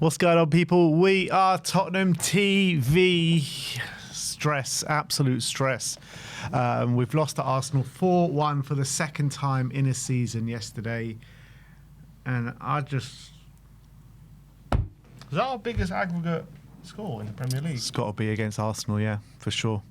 What's going on, people? We are Tottenham TV. Stress, absolute stress. We've lost to Arsenal 4-1 for the second time in a season yesterday. And Was that our biggest aggregate score in the Premier League? It's got to be against Arsenal, yeah, for sure.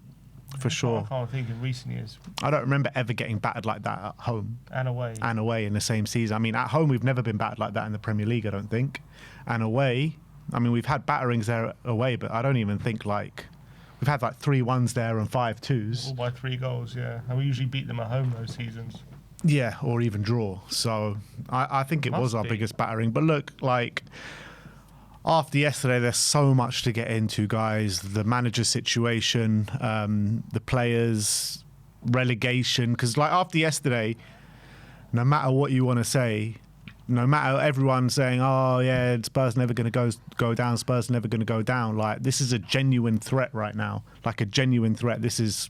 For sure. I can't think in recent years. I don't remember ever getting battered like that at home. And away In the same season. I mean, at home, we've never been battered like that in the Premier League, I don't think. And away, I mean, we've had batterings there away, but I don't even think we've had 3-1s there and 5-2s. All by 3 goals, yeah. And we usually beat them at home those seasons. Yeah, or even draw. So I think it was our biggest battering. But look, after yesterday, there's so much to get into, guys. The manager situation, the players, relegation. Because after yesterday, no matter what you want to say, no matter everyone saying, oh, yeah, Spurs never going to go down, Spurs never going to go down. This is a genuine threat right now. A genuine threat. This is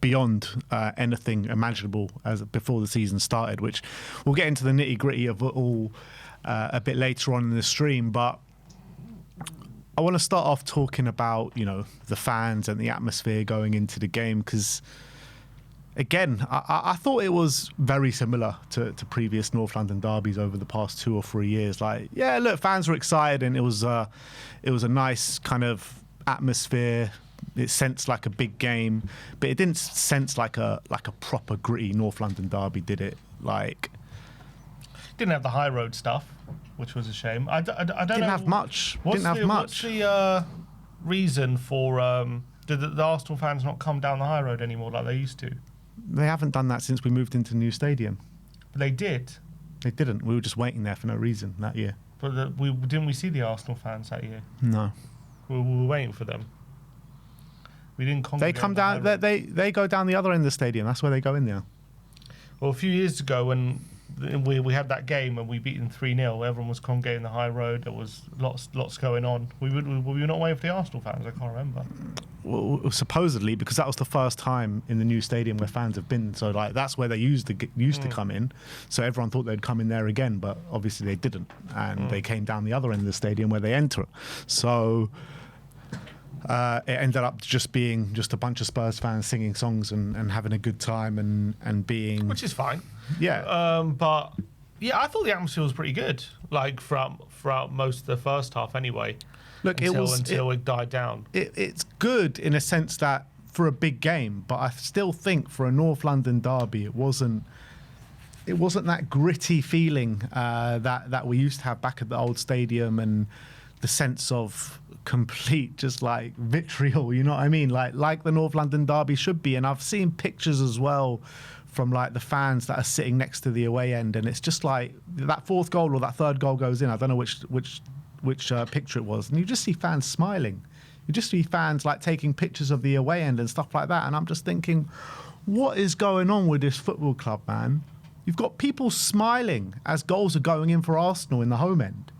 beyond anything imaginable before the season started, which we'll get into the nitty-gritty of it all a bit later on in the stream. But I want to start off talking about, the fans and the atmosphere going into the game, because again, I thought it was very similar to previous North London derbies over the past 2 or 3 years. Fans were excited, and it was a nice kind of atmosphere. It sensed like a big game, but it didn't sense like a proper gritty North London derby, did it? Didn't have the high road stuff, which was a shame. I don't know. Didn't have much. What's the reason for did the Arsenal fans not come down the high road anymore like they used to? They haven't done that since we moved into the new stadium. But they did. They didn't. We were just waiting there for no reason that year. But didn't we see the Arsenal fans that year? No. We were waiting for them. We didn't. They come down. They go down the other end of the stadium. That's where they go in there. Well, a few years ago when we had that game and we beat them 3-0, everyone was congregating the high road. There was lots going on. Were we not waiting for the Arsenal fans? I can't remember. Well, supposedly, because that was the first time in the new stadium where fans have been. So that's where they used to come in. So everyone thought they'd come in there again, but obviously they didn't, and they came down the other end of the stadium where they enter. So it ended up just being a bunch of Spurs fans singing songs and having a good time and being... Which is fine. Yeah. But, yeah, I thought the atmosphere was pretty good, throughout most of the first half anyway. Look, until it died down. It's good in a sense that for a big game, but I still think for a North London derby, it wasn't that gritty feeling that we used to have back at the old stadium, and the sense of complete vitriol, you know what I mean? Like the North London derby should be. And I've seen pictures as well from the fans that are sitting next to the away end, and it's just that fourth goal or that third goal goes in. I don't know which picture it was, and you just see fans smiling. You just see fans taking pictures of the away end and stuff like that. And I'm just thinking, what is going on with this football club, man? You've got people smiling as goals are going in for Arsenal in the home end.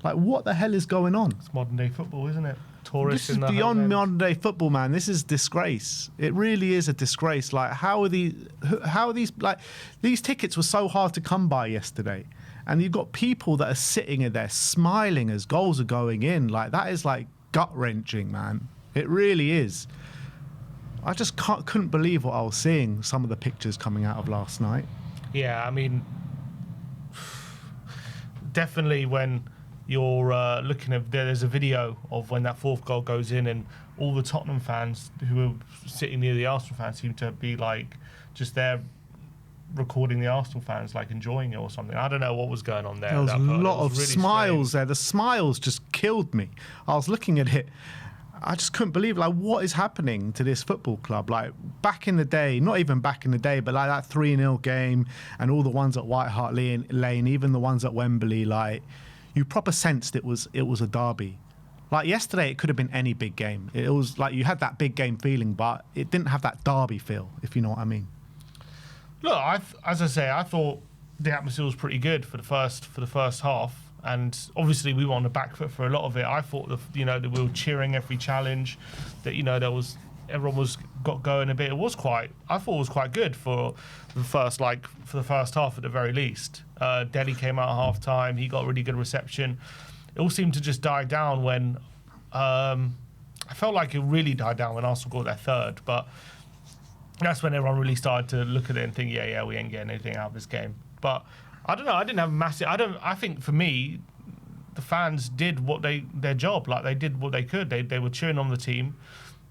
What the hell is going on? It's modern day football, isn't it? Tourists. This is beyond modern day football, man. This is disgrace. It really is a disgrace. How are these these tickets were so hard to come by yesterday, and you've got people that are sitting in there smiling as goals are going in. That is gut wrenching, man. It really is. I just couldn't believe what I was seeing. Some of the pictures coming out of last night. Yeah, I mean, definitely when you're looking at, there's a video of when that fourth goal goes in, and all the Tottenham fans who are sitting near the Arsenal fans seem to be just there recording the Arsenal fans, enjoying it or something. I don't know what was going on there. There was a lot of really smiles there. The smiles just killed me. I was looking at it. I just couldn't believe what is happening to this football club. Back in the day, not even back in the day, but that 3-0 game and all the ones at White Hart Lane, even the ones at Wembley, you proper sensed it was a derby. Yesterday, it could have been any big game. It was you had that big game feeling, but it didn't have that derby feel, if you know what I mean. Look, as I say, I thought the atmosphere was pretty good for the first half, and obviously we were on the back foot for a lot of it. I thought that we were cheering every challenge, that everyone was got going a bit, I thought it was quite good for the first half at the very least. Delhi came out at half time. He got really good reception. It all seemed to just die down when I felt like it really died down when Arsenal got their third, but that's when everyone really started to look at it and think, yeah, we ain't getting anything out of this game. But I don't know. I didn't have I think for me, the fans did their job. Like, they did what they could. They were cheering on the team.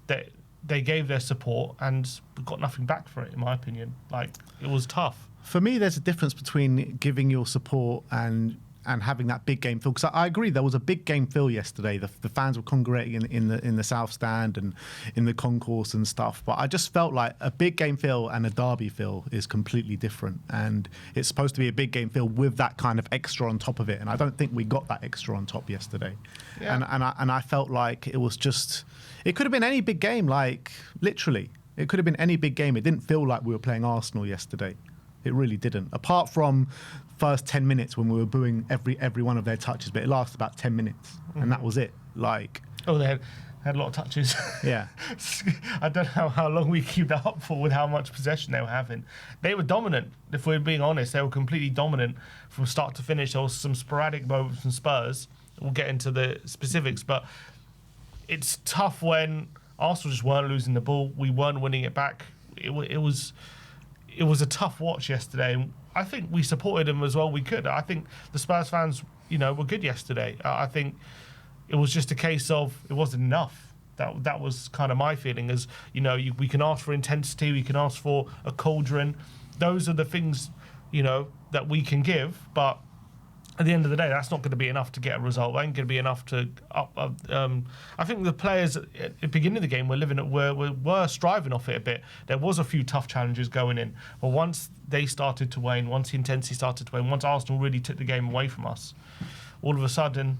They gave their support and got nothing back for it, in my opinion. Like, it was tough. For me, there's a difference between giving your support and having that big game feel. Because I agree, there was a big game feel yesterday. The fans were congregating in the south stand and in the concourse and stuff. But I just felt like a big game feel and a derby feel is completely different. And it's supposed to be a big game feel with that kind of extra on top of it. And I don't think we got that extra on top yesterday. Yeah. And I felt like it was just... It could have been any big game, like, literally. It could have been any big game. It didn't feel like we were playing Arsenal yesterday. It really didn't. Apart from first 10 minutes when we were booing every one of their touches, but it lasted about 10 minutes, and that was it. Like, they had a lot of touches. Yeah. I don't know how long we keep that up for with how much possession they were having. They were dominant. If we're being honest, they were completely dominant from start to finish. There was some sporadic moments from Spurs. We'll get into the specifics, but it's tough when Arsenal just weren't losing the ball. We weren't winning it back. It was a tough watch yesterday. I think we supported them as well we could. I think the Spurs fans, were good yesterday. I think it was just a case of it wasn't enough. That was kind of my feeling. As we can ask for intensity, we can ask for a cauldron. Those are the things that we can give, but at the end of the day, that's not going to be enough to get a result. It ain't going to be enough to up. I think the players at the beginning of the game were striving off it a bit. There was a few tough challenges going in, but once they started to wane, once the intensity started to wane, once Arsenal really took the game away from us, all of a sudden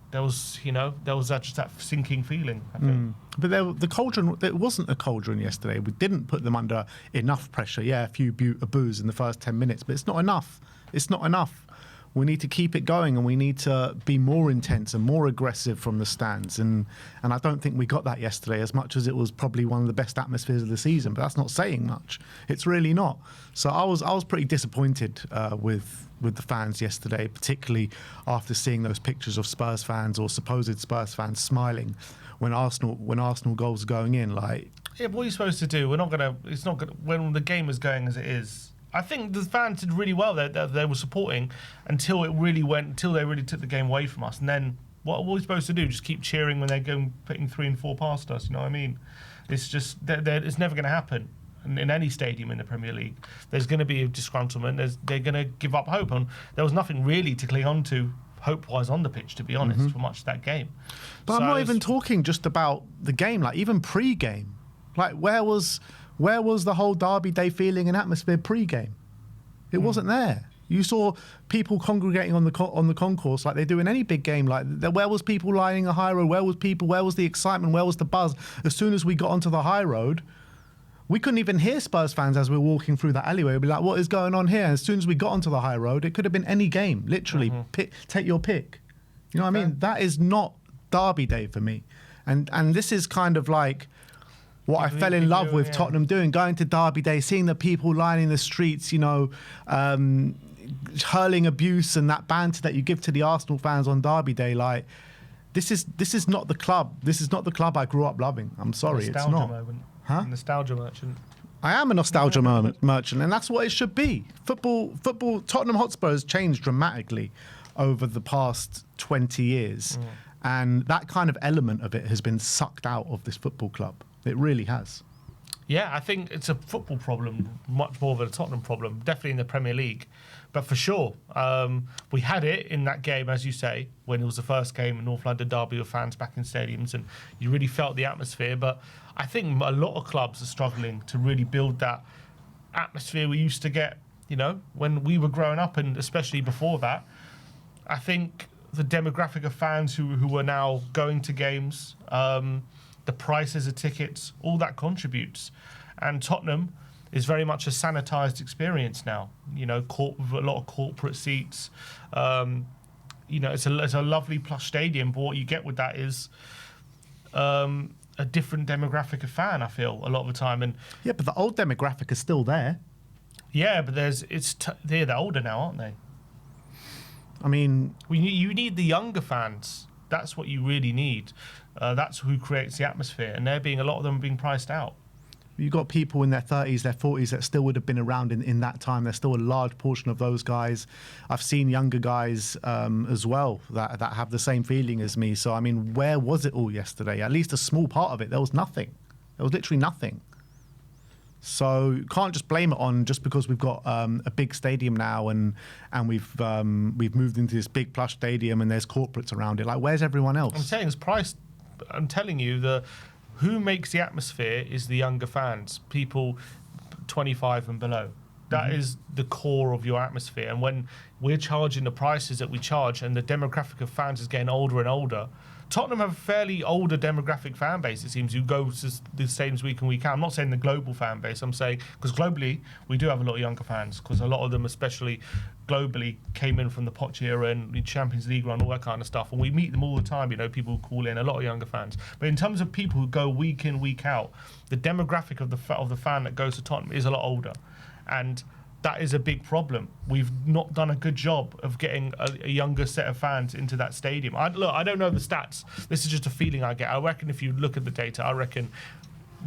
there was just that sinking feeling, I think. But the cauldron, it wasn't a cauldron yesterday. We didn't put them under enough pressure. Yeah, a few boos in the first 10 minutes, but it's not enough. It's not enough. We need to keep it going, and we need to be more intense and more aggressive from the stands. And I don't think we got that yesterday, as much as it was probably one of the best atmospheres of the season. But that's not saying much. It's really not. So I was pretty disappointed with the fans yesterday, particularly after seeing those pictures of Spurs fans or supposed Spurs fans smiling when Arsenal goals are going in. Like, yeah, but what are you supposed to do? It's not gonna. When the game is going as it is. I think the fans did really well that they were supporting until they really took the game away from us. And then what are we supposed to do? Just keep cheering when they're putting 3 and 4 past us? You know what I mean? It's just it's never going to happen in any stadium in the Premier League. There's going to be a disgruntlement. They're going to give up hope. And there was nothing really to cling on to hope-wise on the pitch, to be honest, for much of that game. But I'm not even talking just about the game. Like, even pre-game, like where was the whole Derby Day feeling and atmosphere pre-game? It wasn't there. You saw people congregating on the concourse like they do in any big game. Like, where was people lining the high road? Where was people? Where was the excitement? Where was the buzz? As soon as we got onto the high road, we couldn't even hear Spurs fans as we were walking through that alleyway. We'd be like, what is going on here? And as soon as we got onto the high road, it could have been any game, literally. Take your pick. You know what I mean? That is not Derby Day for me. And this is kind of like what I fell in love with Tottenham doing, going to Derby Day, seeing the people lining the streets, hurling abuse and that banter that you give to the Arsenal fans on Derby Day. Like, this is not the club. This is not the club I grew up loving. I'm sorry, it's not. Moment. Huh? Nostalgia merchant. I am a nostalgia merchant, and that's what it should be. Football. Tottenham Hotspur has changed dramatically over the past 20 years, and that kind of element of it has been sucked out of this football club. It really has. Yeah, I think it's a football problem, much more than a Tottenham problem, definitely in the Premier League. But for sure, we had it in that game, as you say, when it was the first game in North London derby with fans back in stadiums, and you really felt the atmosphere. But I think a lot of clubs are struggling to really build that atmosphere we used to get, when we were growing up, and especially before that. I think the demographic of fans who are now going to games, the prices of tickets, all that contributes. And Tottenham is very much a sanitised experience now. With a lot of corporate seats. It's a lovely plush stadium, but what you get with that is a different demographic of fan, I feel, a lot of the time. And yeah, but the old demographic is still there. yeah, but they're older now, aren't they? I mean, you need the younger fans. That's what you really need. That's who creates the atmosphere, and a lot of them are being priced out. you've got people in their 30s, their 40s that still would have been around in that time. There's still a large portion of those guys. I've seen younger guys as well that have the same feeling as me. So, I mean, where was it all yesterday? At least a small part of it. There was nothing. There was literally nothing. So you can't just blame it on just because we've got a big stadium now and we've moved into this big plush stadium and there's corporates around it. Like, where's everyone else? I'm saying it's priced. I'm telling you, who makes the atmosphere is the younger fans, people 25 and below. That is the core of your atmosphere. And when we're charging the prices that we charge and the demographic of fans is getting older and older, Tottenham have a fairly older demographic fan base, it seems, who goes to the stadiums week in, week out. I'm not saying the global fan base. I'm saying, because globally, we do have a lot of younger fans, because a lot of them, especially globally, came in from the Poch era and the Champions League run, all that kind of stuff. And we meet them all the time, people who call in, a lot of younger fans. But in terms of people who go week in, week out, the demographic of the fan that goes to Tottenham is a lot older. And that is a big problem. We've not done a good job of getting a younger set of fans into that stadium. I don't know the stats. This is just a feeling I get. I reckon if you look at the data, I reckon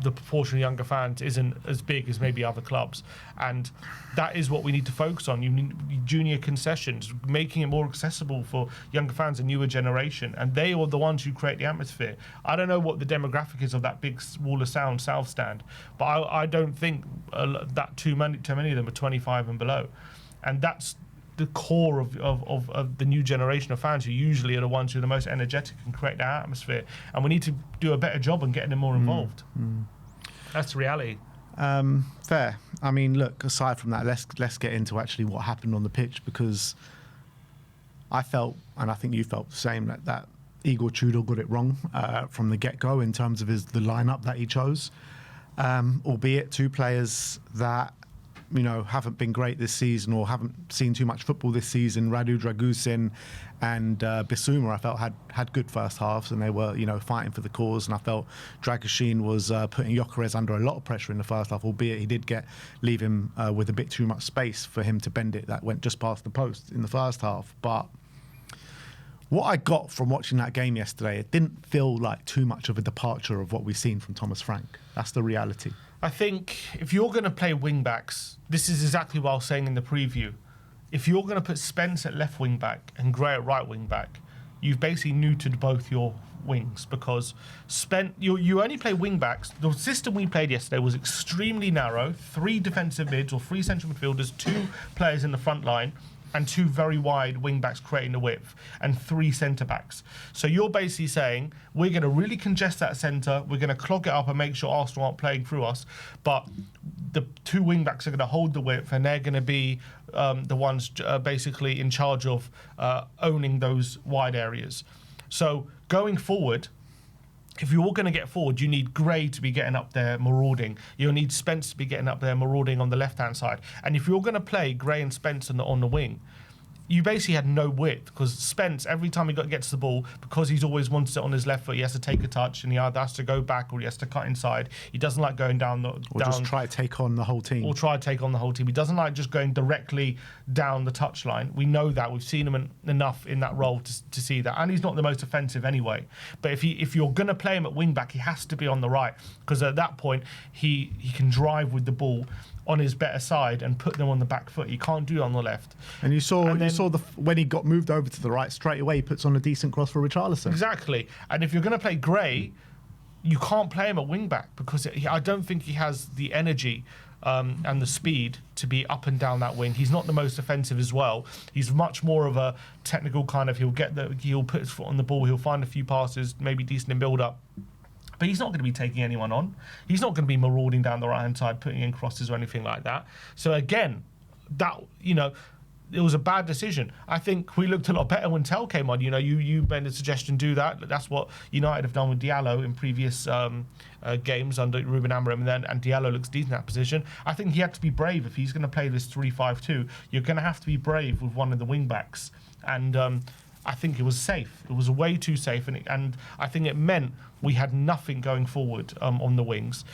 the proportion of younger fans isn't as big as maybe other clubs. And that is what we need to focus on. You need junior concessions, making it more accessible for younger fans, a newer generation. And they are the ones who create the atmosphere. I don't know what the demographic is of that big Wall of Sound South stand, but I don't think that too many of them are 25 and below. And that's the core of the new generation of fans who usually are the ones who are the most energetic and create that atmosphere. And we need to do a better job on getting them more involved. That's the reality. Fair. I mean, look, aside from that, let's get into actually what happened on the pitch, because I felt, and I think you felt the same, that Igor Tudor got it wrong from the get-go in terms of the lineup that he chose, albeit two players that haven't been great this season or haven't seen too much football this season. Radu Dragusin and Bissouma, I felt had good first halves, and they were fighting for the cause. And I felt Dragusin was putting Gyökeres under a lot of pressure in the first half, albeit he did leave him with a bit too much space for him to bend it. That went just past the post in the first half. But what I got from watching that game yesterday, it didn't feel like too much of a departure of what we've seen from Thomas Frank. That's the reality. I think if you're going to play wing-backs, this is exactly what I was saying in the preview. If you're going to put Spence at left wing-back and Gray at right wing-back, you've basically neutered both your wings, because you only play wing-backs. The system we played yesterday was extremely narrow, 3 defensive mids or 3 central midfielders, 2 players in the front line, and 2 very wide wing-backs creating the width, and 3 centre-backs. So you're basically saying, we're going to really congest that centre, we're going to clog it up and make sure Arsenal aren't playing through us, but the 2 wing-backs are going to hold the width, and they're going to be the ones basically in charge of owning those wide areas. So going forward, if you're all going to get forward, you need Gray to be getting up there marauding. You'll need Spence to be getting up there marauding on the left-hand side. And if you're going to play Gray and Spence on the wing, you basically had no width, because Spence, every time he gets the ball, because he's always wants it on his left foot, he has to take a touch, and he either has to go back or he has to cut inside. He doesn't like going down just try to take on the whole team. He doesn't like just going directly down the touchline. We know that. We've seen him enough in that role to see that. And he's not the most offensive anyway. But if you're going to play him at wing back, he has to be on the right, because at that point he can drive with the ball on his better side and put them on the back foot. He can't do it on the left. And you saw when he got moved over to the right, straight away he puts on a decent cross for Richarlison. Exactly. And if you're going to play Gray, you can't play him at wing back, because I don't think he has the energy and the speed to be up and down that wing. He's not the most offensive as well. He's much more of a technical kind of, he'll put his foot on the ball, he'll find a few passes, maybe decent in build up. But he's not going to be taking anyone on. He's not going to be marauding down the right-hand side, putting in crosses or anything like that. So again, it was a bad decision. I think we looked a lot better when Tell came on. You made a suggestion, do that. That's what United have done with Diallo in previous games under Ruben Amorim, and Diallo looks decent in that position. I think he had to be brave if he's going to play this 3-5-2. You're going to have to be brave with one of the wing backs. And I think it was safe. It was way too safe, and I think it meant we had nothing going forward on the wings.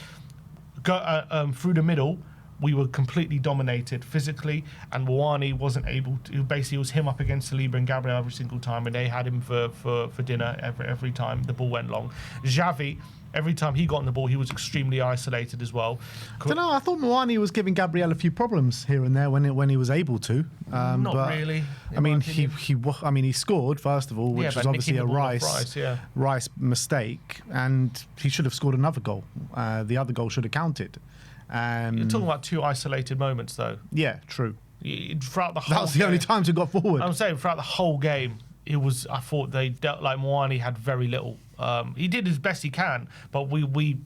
Through the middle, we were completely dominated physically, and Moani wasn't able to. Basically, it was him up against Saliba and Gabriel every single time, and they had him for dinner every time the ball went long. Xavi, every time he got on the ball, he was extremely isolated as well. I don't know. I thought Moani was giving Gabriel a few problems here and there when he was able to. Not really. I mean, he scored first of all, which was obviously a Rice mistake, and he should have scored another goal. The other goal should have counted. You're talking about two isolated moments, though. Yeah, true. Throughout the whole that was the only time we got forward. I'm saying throughout the whole game, I thought they dealt like Moani had very little. He did his best he can, but we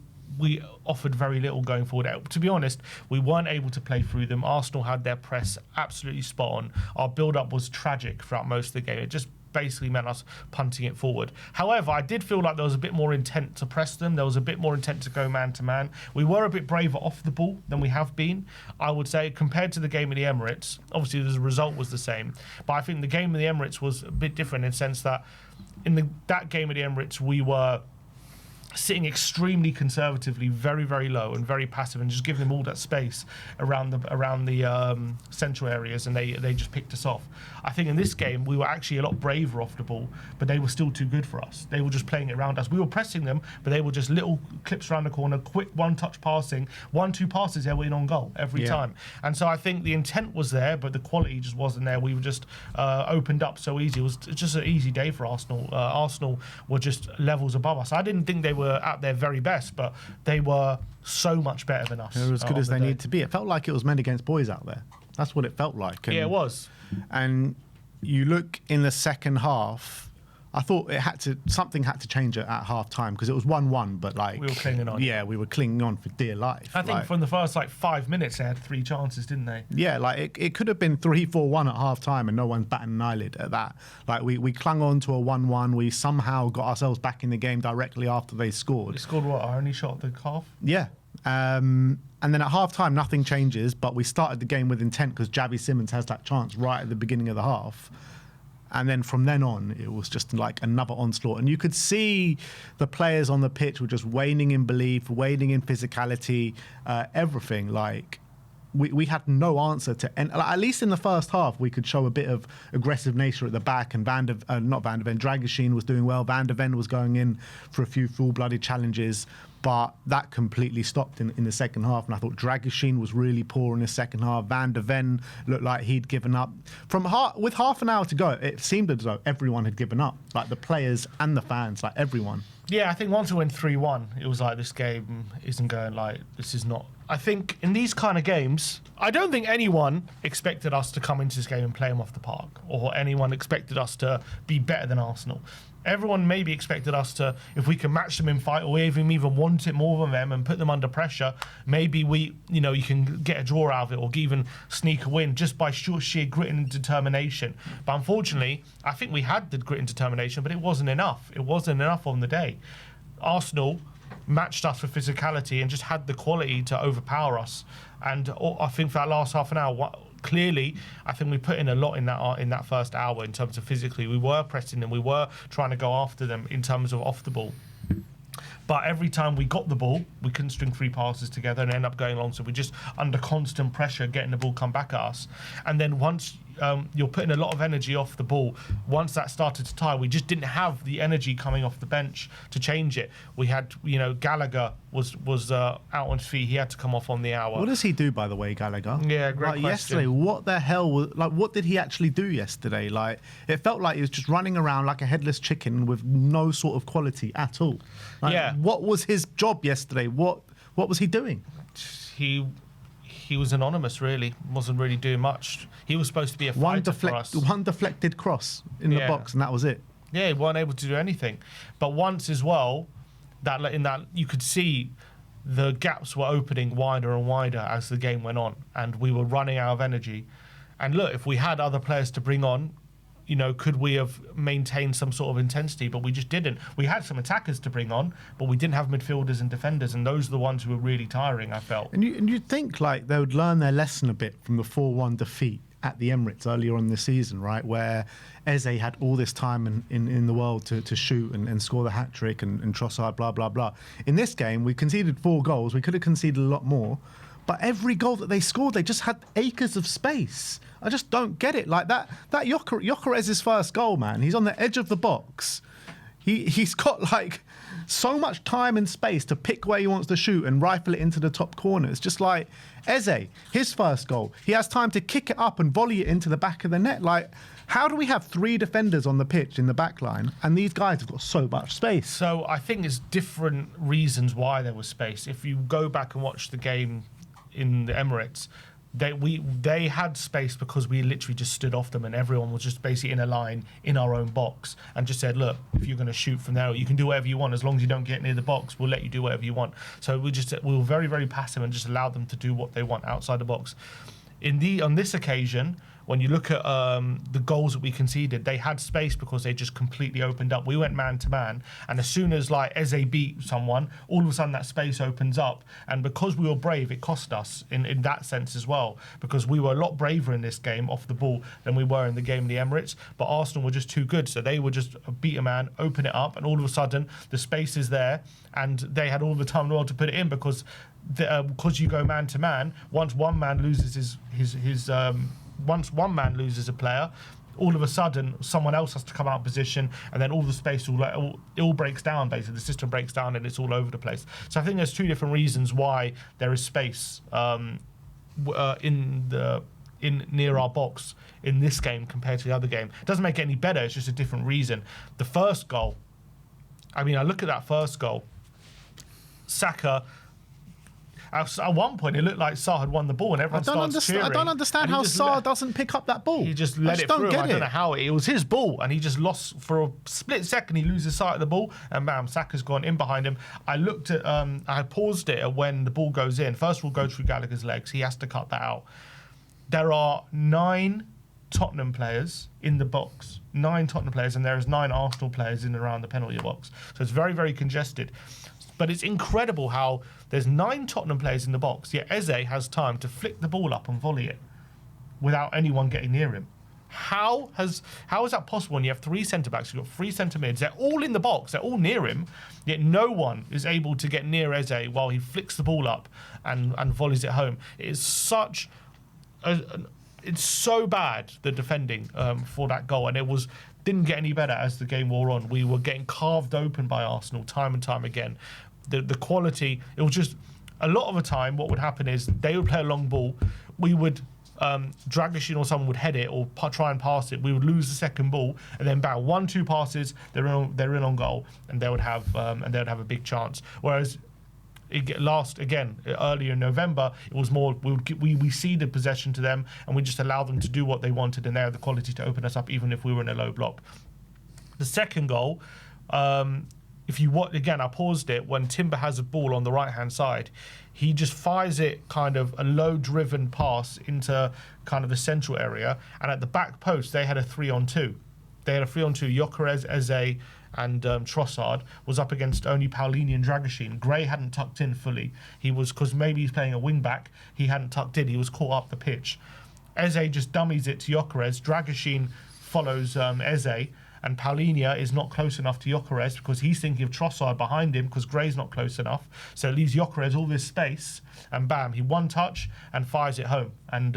offered very little going forward. To be honest, we weren't able to play through them. Arsenal had their press absolutely spot on. Our build-up was tragic throughout most of the game. It just basically meant us punting it forward. However, I did feel like there was a bit more intent to press them. There was a bit more intent to go man-to-man. We were a bit braver off the ball than we have been, I would say, compared to the game at the Emirates. Obviously, the result was the same. But I think the game at the Emirates was a bit different in the sense that in that game at the Emirates, we were sitting extremely conservatively, very, very low and very passive, and just giving them all that space around the central areas, and they just picked us off. I think in this game we were actually a lot braver off the ball, but they were still too good for us. They were just playing it around us. We were pressing them, but they were just little clips around the corner, quick one-touch passing, 1-2 passes, they were in on goal every time. And so I think the intent was there, but the quality just wasn't there. We were just opened up so easy. It was just an easy day for Arsenal. Arsenal were just levels above us. I didn't think they were at their very best, but they were so much better than us. They were as good as they need to be. It felt like it was men against boys out there. That's what it felt like. Yeah, it was. And you look in the second half, I thought something had to change at half time, because it was 1-1, but like we were clinging on. Yeah, we were clinging on for dear life. I think from the first 5 minutes they had 3 chances, didn't they? Yeah, like it could have been 3-4-1 at half time and no one's batting an eyelid at that. Like we clung on to a 1-1. We somehow got ourselves back in the game directly after they scored. They scored what? Our only shot at the half? Yeah. And then at half time nothing changes, but we started the game with intent because Xavi Simons has that chance right at the beginning of the half. And then from then on, it was just like another onslaught. And you could see the players on the pitch were just waning in belief, waning in physicality, everything. Like, we had no answer to... And at least in the first half, we could show a bit of aggressive nature at the back. And Dragusin was doing well. Van der Ven was going in for a few full-blooded challenges. But that completely stopped in the second half. And I thought Dragusin was really poor in the second half. Van der Ven looked like he'd given up. With half an hour to go, it seemed as though everyone had given up. Like the players and the fans, like everyone. Yeah, I think once we went 3-1, it was like this game isn't going this is not... I think in these kind of games, I don't think anyone expected us to come into this game and play them off the park, or anyone expected us to be better than Arsenal. Everyone maybe expected us to, if we can match them in fight, or even want it more than them and put them under pressure, maybe you can get a draw out of it or even sneak a win just by sheer grit and determination. But unfortunately, I think we had the grit and determination, but it wasn't enough. It wasn't enough on the day. Arsenal matched us for physicality and just had the quality to overpower us. And I think for that last half an hour, clearly, I think we put in a lot in that first hour in terms of physically. We were pressing them. We were trying to go after them in terms of off the ball. But every time we got the ball, we couldn't string 3 passes together and end up going long. So we're just under constant pressure, getting the ball come back at us. And then once you're putting a lot of energy off the ball, once that started to tire, we just didn't have the energy coming off the bench to change it. We had, Gallagher was out on his feet. He had to come off on the hour. What does he do, by the way, Gallagher? Yeah, great question. Yesterday, what the hell what did he actually do yesterday? Like, it felt like he was just running around like a headless chicken with no sort of quality at all. What was his job yesterday? What was he doing? He was anonymous, really. Wasn't really doing much. He was supposed to be a fighter for us. One deflected cross in the box, and that was it. Yeah, he weren't able to do anything. But once as well, that you could see the gaps were opening wider and wider as the game went on, and we were running out of energy. And look, if we had other players to bring on, could we have maintained some sort of intensity? But we just didn't. We had some attackers to bring on, but we didn't have midfielders and defenders, and those are the ones who were really tiring, I felt. And you'd think like they would learn their lesson a bit from the 4-1 defeat. at the Emirates earlier on in the season, right, where Eze had all this time in the world to shoot and score the hat-trick and Trossard, blah, blah, blah. In this game, we conceded 4 goals. We could have conceded a lot more. But every goal that they scored, they just had acres of space. I just don't get it. Like that Gyökeres's first goal, man, he's on the edge of the box. He's got like so much time and space to pick where he wants to shoot and rifle it into the top corner. It's just like Eze, his first goal, he has time to kick it up and volley it into the back of the net. Like, how do we have 3 defenders on the pitch in the back line and these guys have got so much space? So I think there's different reasons why there was space. If you go back and watch the game in the Emirates, they had space because we literally just stood off them and everyone was just basically in a line in our own box and just said, look, if you're going to shoot from there, you can do whatever you want. As long as you don't get near the box, we'll let you do whatever you want. So we were very, very passive and just allowed them to do what they want outside the box. On this occasion, when you look at the goals that we conceded, they had space because they just completely opened up. We went man to man, and as soon as like Eze beat someone, all of a sudden that space opens up. And because we were brave, it cost us in that sense as well, because we were a lot braver in this game off the ball than we were in the game in the Emirates. But Arsenal were just too good, so they would just beat a man, open it up, and all of a sudden the space is there, and they had all the time in the world to put it in because you go man to man. Once one man loses once one man loses a player, all of a sudden someone else has to come out of position, and then all the space it all breaks down. Basically, the system breaks down and it's all over the place. So I think there's 2 different reasons why there is space near our box in this game compared to the other game. It doesn't make it any better. It's just a different reason. The first goal, I mean, I look at that first goal. Saka. At one point, it looked like Sarr had won the ball, and everyone starts cheering. I don't understand how Sarr doesn't pick up that ball. He just let it through. I don't know how. It was his ball, and he just lost for a split second. He loses sight of the ball, and bam, Saka's gone in behind him. I looked at, I paused it when the ball goes in. First, we'll go through Gallagher's legs. He has to cut that out. There are 9 Tottenham players in the box. 9 Tottenham players, and there is 9 Arsenal players in and around the penalty box. So it's very, very congested. But it's incredible how there's 9 Tottenham players in the box, yet Eze has time to flick the ball up and volley it without anyone getting near him. How is that possible when you have 3 centre-backs, you've got 3 centre-mids, they're all in the box, they're all near him, yet no one is able to get near Eze while he flicks the ball up and volleys it home. It is such... it's so bad, the defending for that goal, and didn't get any better as the game wore on. We were getting carved open by Arsenal time and time again. The quality, it was just, a lot of the time what would happen is they would play a long ball, we would Dragic or someone would head it or try and pass it, we would lose the second ball, and then bang, 1-2 passes, they're in on goal, and they would have a big chance. Whereas earlier in November, it was more we ceded possession to them and we just allowed them to do what they wanted, and they had the quality to open us up even if we were in a low block. The second goal, if you watch again, I paused it when Timber has a ball on the right hand side. He just fires it kind of a low driven pass into kind of the central area, and at the back post they had a 3-on-2. They had a 3-on-2. Gyökeres, Eze, and Trossard was up against only Paulinho and Dragic. Gray hadn't tucked in fully. He was, because maybe he's playing a wing back, he hadn't tucked in. He was caught up the pitch. Eze just dummies it to Gyökeres. Dragic follows Eze, and Paulinho is not close enough to Gyökeres because he's thinking of Trossard behind him because Gray's not close enough. So it leaves Gyökeres all this space, and bam, he one touch and fires it home. And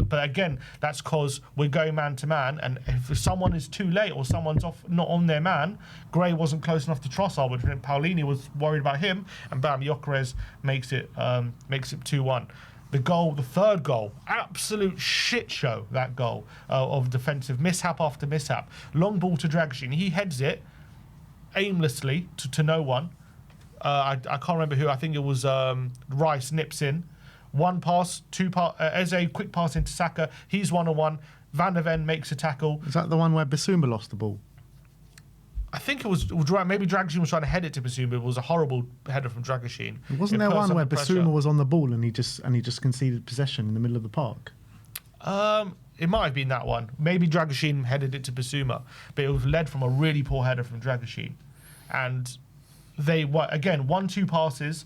but again, that's because we're going man to man, and if someone is too late or someone's not on their man, Gray wasn't close enough to Trossard, but Paulinho was worried about him, and bam, Gyökeres makes it 2-1. The third goal, absolute shit show, that goal of defensive mishap after mishap. Long ball to Dragic. He heads it aimlessly to no one. I can't remember who. I think it was Rice nips in. One pass, Eze, quick pass into Saka. He's 1-on-1. Van der Ven makes a tackle. Is that the one where Bissouma lost the ball? I think it was maybe Dragic was trying to head it to Bissouma. It was a horrible header from Dragic. Wasn't there one where Bissouma was on the ball and he just conceded possession in the middle of the park? It might have been that one. Maybe Dragic headed it to Bissouma, but it was led from a really poor header from Dragic. And they again 1-2 passes.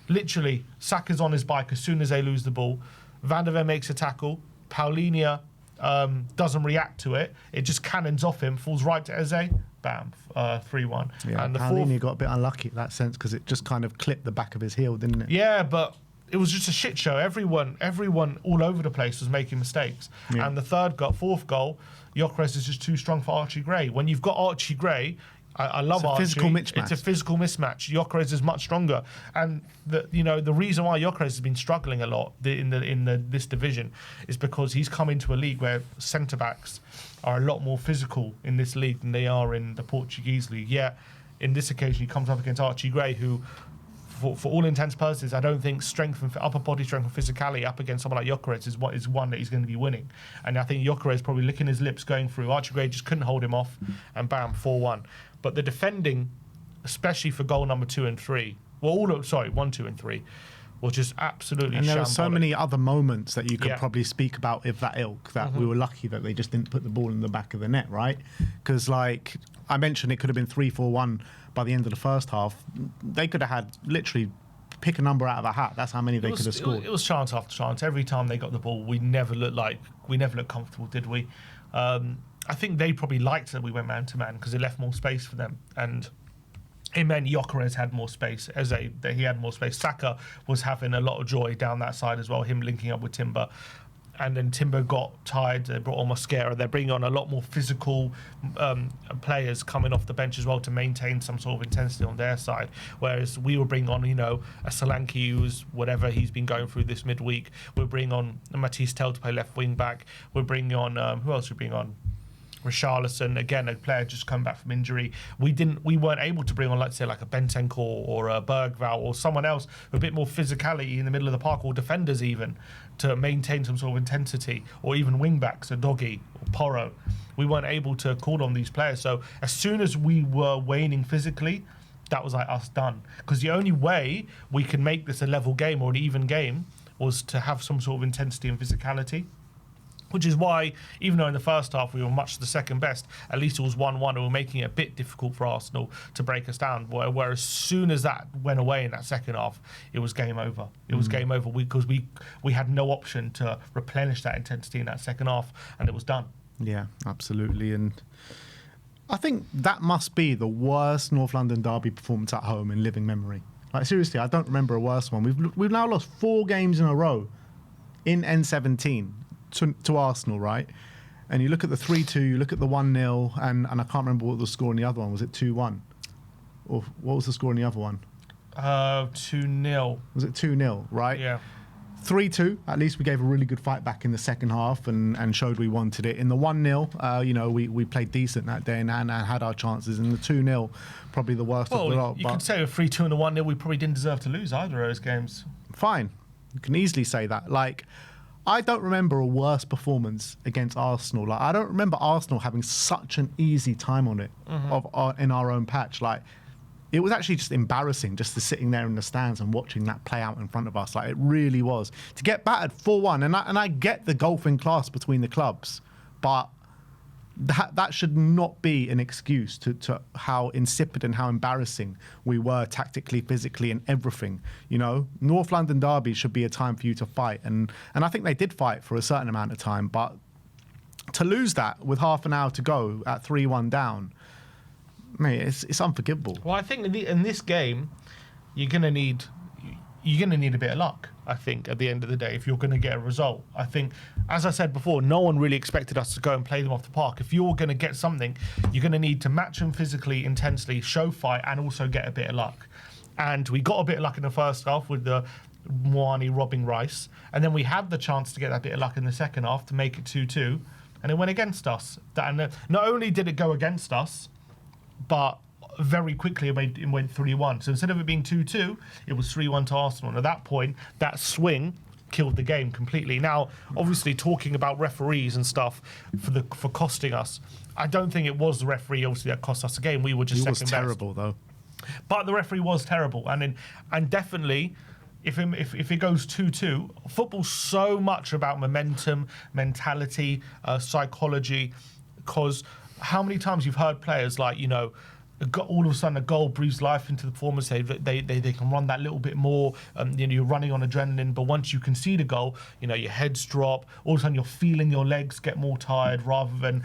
Literally, Saka's on his bike as soon as they lose the ball. Van der Ven makes a tackle. Paulinho doesn't react to it. It just cannons off him, falls right to Eze, bam, 3-1. Yeah, and the Paolini got a bit unlucky in that sense because it just kind of clipped the back of his heel, didn't it? Yeah, but it was just a shit show. Everyone all over the place was making mistakes. Yeah. And the fourth goal, Gyökeres is just too strong for Archie Gray. When you've got Archie Gray, I love Archie. Physical mismatch. It's a physical mismatch. Gyökeres is much stronger, and the reason why Gyökeres has been struggling a lot in this division is because he's come into a league where centre backs are a lot more physical in this league than they are in the Portuguese league. Yet, in this occasion, he comes up against Archie Gray, who, for all intents and purposes, I don't think upper body strength and physicality up against someone like Gyökeres is one that he's going to be winning. And I think Gyökeres probably licking his lips going through. Archie Gray just couldn't hold him off, and bam, 4-1. But the defending, especially for goal number 2 and 3, 1, 2, and 3, was just absolutely. And there were so shambolic. many other moments that you could probably speak about of that ilk that we were lucky that they just didn't put the ball in the back of the net, right? Because like I mentioned, it could have been 3-4-1 by the end of the first half. They could have had literally pick a number out of a hat. That's how many they could have scored. It was chance after chance. Every time they got the ball, we never looked comfortable, did we? I think they probably liked that we went man to man because it left more space for them, and it meant Gyökeres had more space. He had more space. Saka was having a lot of joy down that side as well. Him linking up with Timber. And then Timber got tired. They brought on Mosquera. They're bringing on a lot more physical players coming off the bench as well to maintain some sort of intensity on their side. Whereas we were bringing on, a Solanke who's whatever he's been going through this midweek. We're bringing on Matisse Tell to play left wing back. We're bringing on who else? We bring on Richarlison, again, a player just come back from injury. We weren't able to bring on, let's say, like a Bentancur or a Bergvall or someone else with a bit more physicality in the middle of the park, or defenders even, to maintain some sort of intensity, or even wing backs, a Doggy or Porro. We weren't able to call on these players. So as soon as we were waning physically, that was like us done. Because the only way we could make this a level game or an even game was to have some sort of intensity and physicality. Which is why, even though in the first half we were much the second best, at least it was 1-1 and we were making it a bit difficult for Arsenal to break us down. Where as soon as that went away in that second half, it was game over. It was game over because we had no option to replenish that intensity in that second half, and it was done. Yeah, absolutely. And I think that must be the worst North London derby performance at home in living memory. Like, seriously, I don't remember a worse one. We've now lost 4 games in a row in N17. To Arsenal, right? And you look at the 3-2, you look at the 1-0, and I can't remember what the score in the other one was. It 2-1, or what was the score in the other one? 2-0. Was it 2-0? Right. Yeah. 3-2. At least we gave a really good fight back in the second half and showed we wanted it. In the 1-0, we played decent that day and had our chances. In the 2-0, probably the worst of the lot. You could say with 3-2 and the 1-0, we probably didn't deserve to lose either of those games. Fine, you can easily say that. Like, I don't remember a worse performance against Arsenal. Like, I don't remember Arsenal having such an easy time on it in our own patch. Like, it was actually just embarrassing just to sitting there in the stands and watching that play out in front of us. Like, it really was. To get battered 4-1, and I get the golfing class between the clubs, but that should not be an excuse to how insipid and how embarrassing we were tactically, physically, and everything. North London derby should be a time for you to fight, and I think they did fight for a certain amount of time, but to lose that with half an hour to go at 3-1 down, mate, it's unforgivable. Well, I think in this game, you're gonna need a bit of luck. I think at the end of the day, if you're going to get a result, I think, as I said before, no one really expected us to go and play them off the park. If you're going to get something, you're going to need to match them physically, intensely, show fight, and also get a bit of luck. And we got a bit of luck in the first half with the Moani robbing Rice, and then we had the chance to get that bit of luck in the second half to make it 2-2, and it went against us. And not only did it go against us, but very quickly it went 3-1. So instead of it being 2-2, it was 3-1 to Arsenal. And at that point, that swing killed the game completely. Now, obviously, talking about referees and stuff for costing us, I don't think it was the referee, obviously, that cost us the game. We were just second best. He was terrible, though. But the referee was terrible. And definitely, if it goes 2-2, football's so much about momentum, mentality, psychology, because how many times you've heard players like, all of a sudden a goal breathes life into the performance. They can run that little bit more. You're running on adrenaline, but once you concede a goal, your heads drop. All of a sudden you're feeling your legs get more tired rather than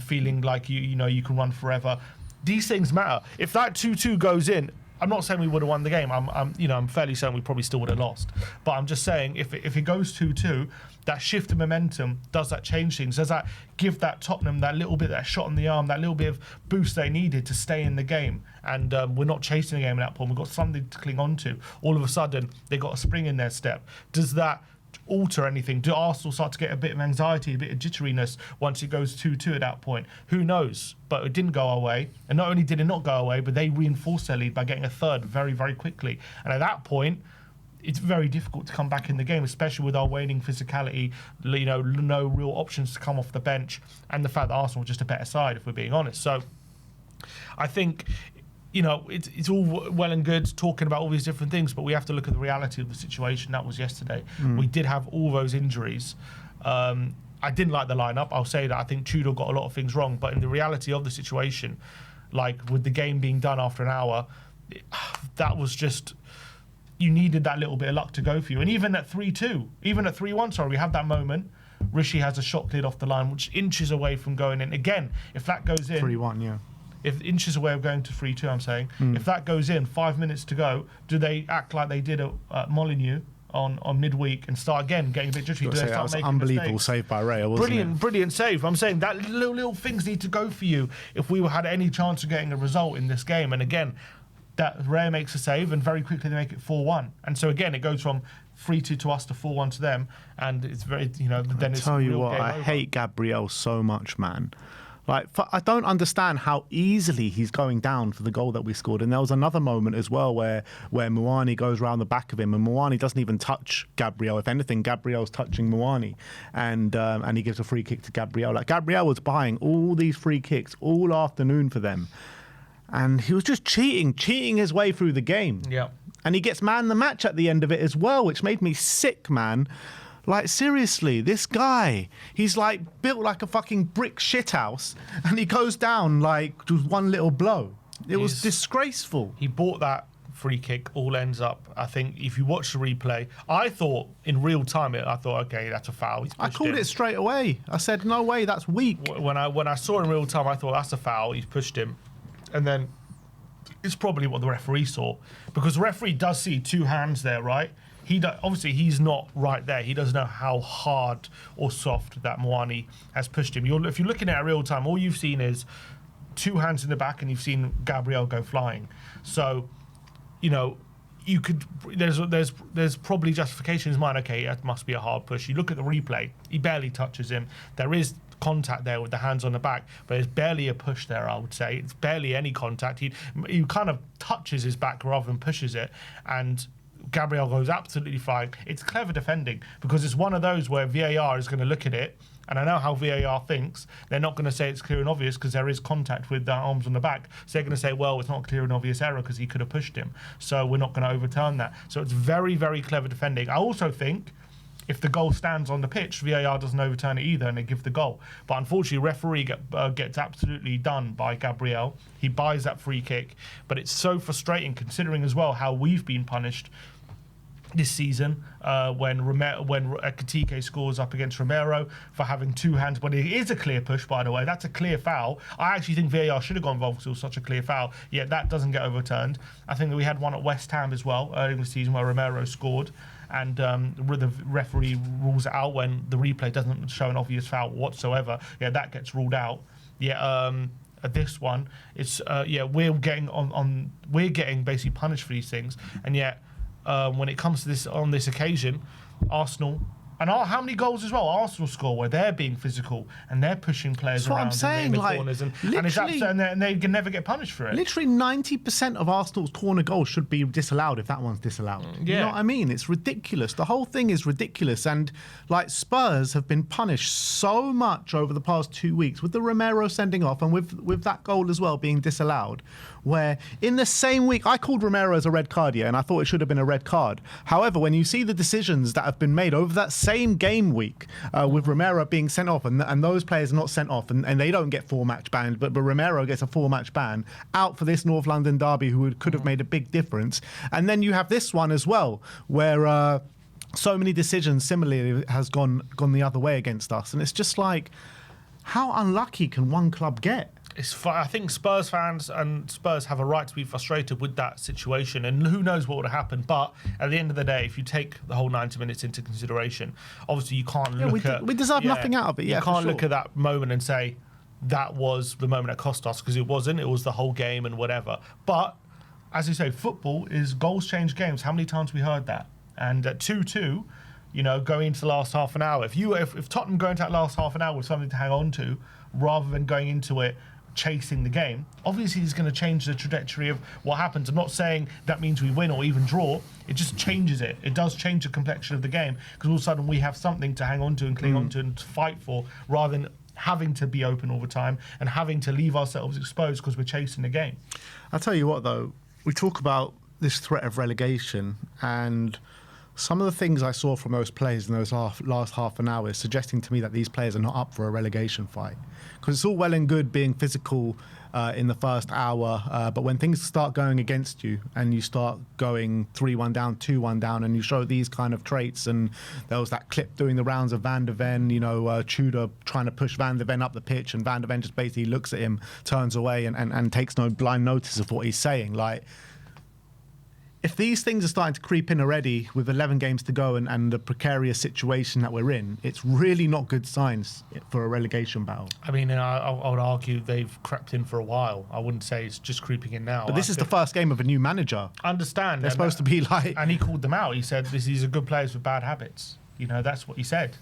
feeling like you can run forever. These things matter. If that 2-2 goes in, I'm not saying we would have won the game. I'm fairly certain we probably still would have lost. But I'm just saying if it goes 2-2, that shift of momentum, does that change things? Does that give that Tottenham that little bit, that shot in the arm, that little bit of boost they needed to stay in the game? And we're not chasing the game at that point. We've got something to cling on to. All of a sudden, they got a spring in their step. Does that alter anything? Do Arsenal start to get a bit of anxiety, a bit of jitteriness once it goes 2-2 at that point? Who knows? But it didn't go our way. And not only did it not go our way, but they reinforced their lead by getting a third very, very quickly. And at that point, it's very difficult to come back in the game, especially with our waning physicality, no real options to come off the bench, and the fact that Arsenal were just a better side, if we're being honest. So I think, it's all well and good talking about all these different things, but we have to look at the reality of the situation. That was yesterday. We did have all those injuries. I didn't like the lineup. I'll say that. I think Tudor got a lot of things wrong, but in the reality of the situation, like with the game being done after an hour, that was just... You needed that little bit of luck to go for you. And even at 3-2, even at 3-1, we have that moment. Rishi has a shot cleared off the line, which inches away from going in. Again, if that goes in... 3-1, yeah. If inches away of going to 3-2, I'm saying. If that goes in, 5 minutes to go, do they act like they did at Molineux on midweek and start again getting a bit jittery? Do they start making unbelievable mistakes? save by Raya, wasn't it? Brilliant save. I'm saying that little things need to go for you if we had any chance of getting a result in this game. And again... that Raya makes a save, and very quickly they make it 4-1. And so again, it goes from 3-2 to us to 4-1 to them, and it's very, then it's... I tell you real what, game I over. hate Gabriel so much, man. Like, I don't understand how easily he's going down for the goal that we scored. And there was another moment as well where Muani goes around the back of him, and Muani doesn't even touch Gabriel. If anything, Gabriel's touching Muani, and he gives a free kick to Gabriel. Like, Gabriel was buying all these free kicks all afternoon for them. And he was just cheating his way through the game. Yeah. And he gets man the match at the end of it as well, which made me sick, man. Like, seriously, this guy, he's like built like a fucking brick shithouse, and he goes down like just one little blow. It was disgraceful. He bought that free kick, all ends up, I think, if you watch the replay, I thought in real time, okay, that's a foul. I called it straight away. I said, no way, that's weak. When I saw it in real time, I thought, that's a foul. He's pushed him. And then it's probably what the referee saw, because the referee does see two hands there, right? Obviously, he's not right there. He doesn't know how hard or soft that Muani has pushed him. If you're looking at it real time, all you've seen is two hands in the back, and you've seen Gabriel go flying. So, you could. There's probably justification in his mind. Okay, that must be a hard push. You look at the replay; he barely touches him. There is contact there with the hands on the back, but there's barely a push there, I would say. It's barely any contact. He kind of touches his back rather than pushes it, and Gabriel goes absolutely flying. It's clever defending, because it's one of those where VAR is going to look at it, and I know how VAR thinks. They're not going to say it's clear and obvious because there is contact with the arms on the back. So they're going to say, well, it's not a clear and obvious error because he could have pushed him, so we're not going to overturn that. So it's very, very clever defending. I also think if the goal stands on the pitch, VAR doesn't overturn it either, and they give the goal. But unfortunately, referee gets absolutely done by Gabriel. He buys that free kick, but it's so frustrating considering as well how we've been punished this season when Ekitike scores up against Romero for having two hands. But it is a clear push, by the way. That's a clear foul. I actually think VAR should have got involved because it was such a clear foul, yet that doesn't get overturned. I think that we had one at West Ham as well early in the season where Romero scored, and the referee rules it out when the replay doesn't show an obvious foul whatsoever. Yeah, that gets ruled out. Yeah, this one, it's we're getting basically punished for these things, and yet when it comes to this on this occasion, Arsenal. And how many goals as well Arsenal score where they're being physical and they're pushing players around in the corners, and they can never get punished for it. Literally 90% of Arsenal's corner goals should be disallowed if that one's disallowed. Yeah. You know what I mean? It's ridiculous. The whole thing is ridiculous. And like, Spurs have been punished so much over the past 2 weeks with the Romero sending off and with that goal as well being disallowed, where in the same week, I called Romero as a red card, and I thought it should have been a red card. However, when you see the decisions that have been made over that same same game week with Romero being sent off, and those players are not sent off, and they don't get 4-match bans, but Romero gets a 4-match ban out for this North London derby, who could have made a big difference. And then you have this one as well, where so many decisions similarly has gone the other way against us, and it's just like, how unlucky can one club get? I think Spurs fans and Spurs have a right to be frustrated with that situation, and who knows what would have happened. But at the end of the day, if you take the whole 90 minutes into consideration, obviously you can't look at... We deserve nothing out of it, You can't look at that moment and say, that was the moment that cost us, because it wasn't. It was the whole game and whatever. But, as you say, football is goals change games. How many times we heard that? And at 2-2... going into the last half an hour. If Tottenham go into that last half an hour with something to hang on to, rather than going into it chasing the game, obviously it's going to change the trajectory of what happens. I'm not saying that means we win or even draw. It just changes it. It does change the complexion of the game, because all of a sudden we have something to hang on to and cling on to and to fight for, rather than having to be open all the time and having to leave ourselves exposed because we're chasing the game. I'll tell you what, though, we talk about this threat of relegation, and some of the things I saw from those players in those last half an hour is suggesting to me that these players are not up for a relegation fight. Because it's all well and good being physical in the first hour, but when things start going against you and you start going 3-1 down, 2-1 down, and you show these kind of traits, and there was that clip doing the rounds of Van der Ven, Tudor trying to push Van der Ven up the pitch, and Van der Ven just basically looks at him, turns away, and takes no blind notice of what he's saying. Like, if these things are starting to creep in already with 11 games to go and the precarious situation that we're in, it's really not good signs for a relegation battle. I mean, I would argue they've crept in for a while. I wouldn't say it's just creeping in now. But this is the first game of a new manager. I understand. They're supposed to be like... And he called them out. He said, these are good players with bad habits. That's what he said.